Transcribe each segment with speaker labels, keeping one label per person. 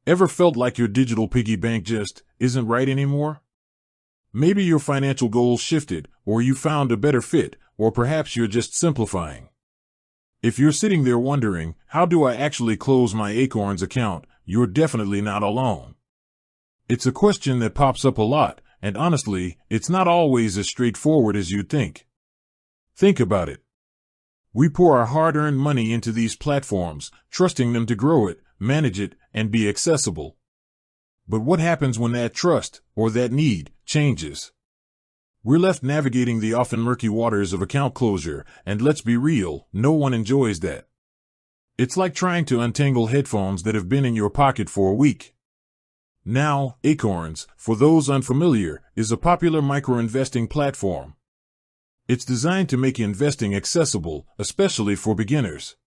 Speaker 1: Ever felt like your digital piggy bank just isn't right anymore? Maybe your financial goals shifted, or you found a better fit, or perhaps you're just simplifying. If you're sitting there wondering, how do I actually close my Acorns account, you're definitely not alone. It's a question that pops up a lot, and honestly, it's not always as straightforward as you'd think. Think about it. We pour our hard-earned money into these platforms, trusting them to grow it, manage it, and be accessible. But what happens when that trust, or that need, changes? We're left navigating the often murky waters of account closure, and let's be real, no one enjoys that. It's like trying to untangle headphones that have been in your pocket for a week. Now, Acorns, for those unfamiliar, is a popular micro-investing platform. It's designed to make investing accessible, especially for beginners.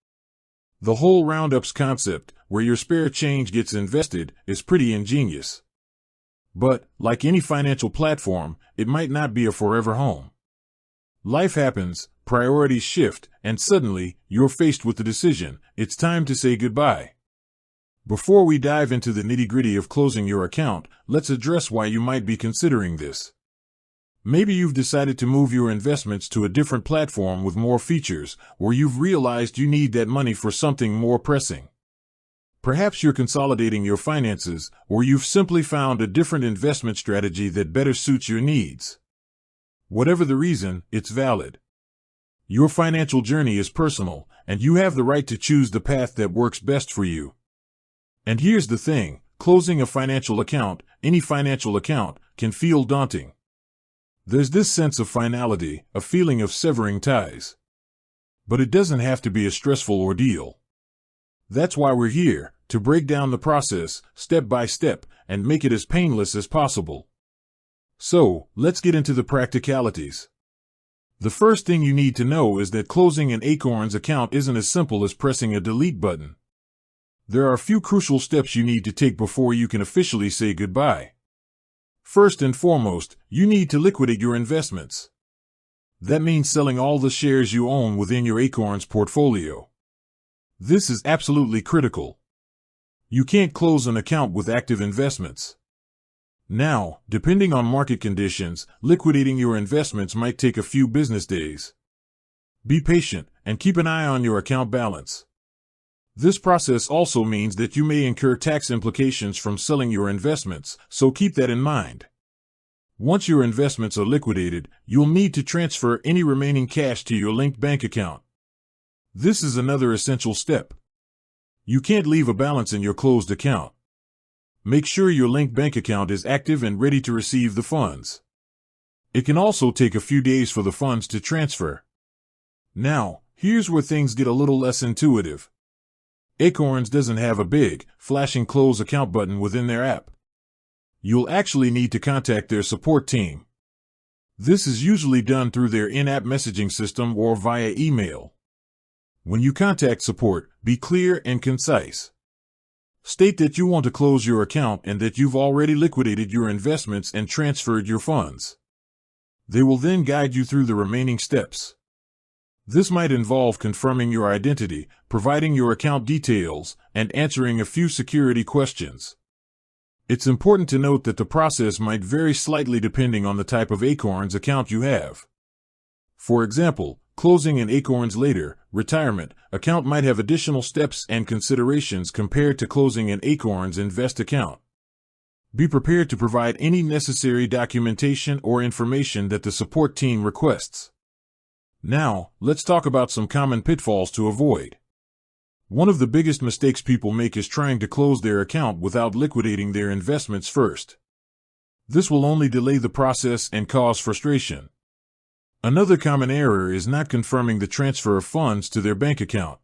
Speaker 1: The whole roundups concept, where your spare change gets invested, is pretty ingenious. But, like any financial platform, it might not be a forever home. Life happens, priorities shift, and suddenly, you're faced with the decision, it's time to say goodbye. Before we dive into the nitty-gritty of closing your account, let's address why you might be considering this. Maybe you've decided to move your investments to a different platform with more features, or you've realized you need that money for something more pressing. Perhaps you're consolidating your finances, or you've simply found a different investment strategy that better suits your needs. Whatever the reason, it's valid. Your financial journey is personal, and you have the right to choose the path that works best for you. And here's the thing, closing a financial account, any financial account, can feel daunting. There's this sense of finality, a feeling of severing ties. But it doesn't have to be a stressful ordeal. That's why we're here, to break down the process, step by step, and make it as painless as possible. So, let's get into the practicalities. The first thing you need to know is that closing an Acorns account isn't as simple as pressing a delete button. There are a few crucial steps you need to take before you can officially say goodbye. First and foremost, you need to liquidate your investments. That means selling all the shares you own within your Acorns portfolio. This is absolutely critical. You can't close an account with active investments. Now, depending on market conditions, liquidating your investments might take a few business days. Be patient and keep an eye on your account balance. This process also means that you may incur tax implications from selling your investments, so keep that in mind. Once your investments are liquidated, you'll need to transfer any remaining cash to your linked bank account. This is another essential step. You can't leave a balance in your closed account. Make sure your linked bank account is active and ready to receive the funds. It can also take a few days for the funds to transfer. Now, here's where things get a little less intuitive. Acorns doesn't have a big, flashing close account button within their app. You'll actually need to contact their support team. This is usually done through their in-app messaging system or via email. When you contact support, be clear and concise. State that you want to close your account and that you've already liquidated your investments and transferred your funds. They will then guide you through the remaining steps. This might involve confirming your identity, providing your account details, and answering a few security questions. It's important to note that the process might vary slightly depending on the type of Acorns account you have. For example, closing an Acorns Later, retirement, account might have additional steps and considerations compared to closing an Acorns Invest account. Be prepared to provide any necessary documentation or information that the support team requests. Now, let's talk about some common pitfalls to avoid. One of the biggest mistakes people make is trying to close their account without liquidating their investments first. This will only delay the process and cause frustration. Another common error is not confirming the transfer of funds to their bank account.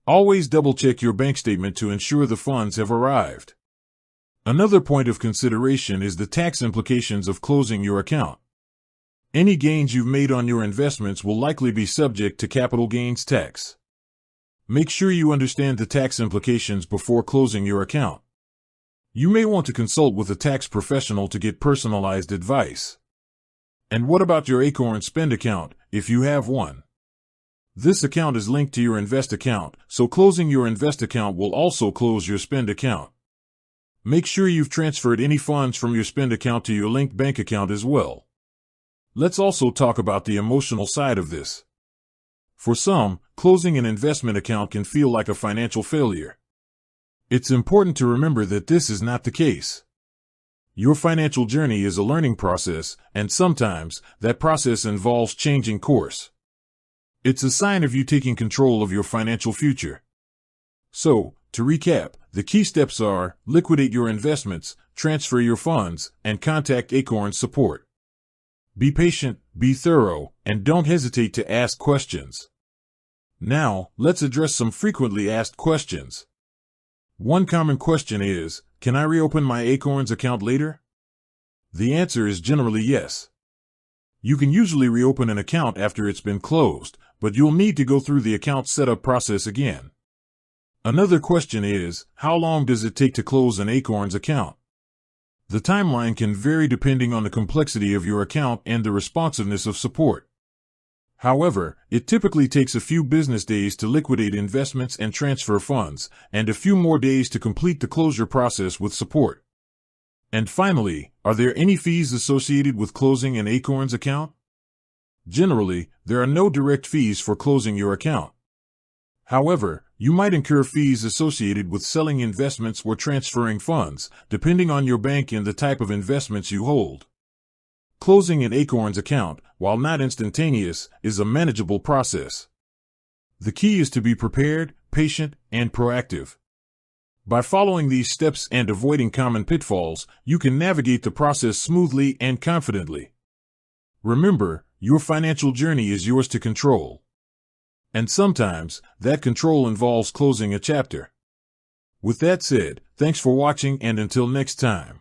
Speaker 1: Always double-check your bank statement to ensure the funds have arrived. Another point of consideration is the tax implications of closing your account. Any gains you've made on your investments will likely be subject to capital gains tax. Make sure you understand the tax implications before closing your account. You may want to consult with a tax professional to get personalized advice. And what about your Acorn Spend account, if you have one? This account is linked to your Invest account, so closing your Invest account will also close your Spend account. Make sure you've transferred any funds from your spend account to your linked bank account as well. Let's also talk about the emotional side of this. For some, closing an investment account can feel like a financial failure. It's important to remember that this is not the case. Your financial journey is a learning process, and sometimes that process involves changing course. It's a sign of you taking control of your financial future. So, to recap, the key steps are: liquidate your investments, transfer your funds, and contact Acorns support. Be patient, be thorough, and don't hesitate to ask questions. Now, let's address some frequently asked questions. One common question is, can I reopen my Acorns account later? The answer is generally yes. You can usually reopen an account after it's been closed, but you'll need to go through the account setup process again. Another question is, how long does it take to close an Acorns account? The timeline can vary depending on the complexity of your account and the responsiveness of support. However, it typically takes a few business days to liquidate investments and transfer funds, and a few more days to complete the closure process with support. And finally, are there any fees associated with closing an Acorns account? Generally, there are no direct fees for closing your account. However, you might incur fees associated with selling investments or transferring funds, depending on your bank and the type of investments you hold. Closing an Acorns account, while not instantaneous, is a manageable process. The key is to be prepared, patient, and proactive. By following these steps and avoiding common pitfalls, you can navigate the process smoothly and confidently. Remember, your financial journey is yours to control. And sometimes, that control involves closing a chapter. With that said, thanks for watching, and until next time.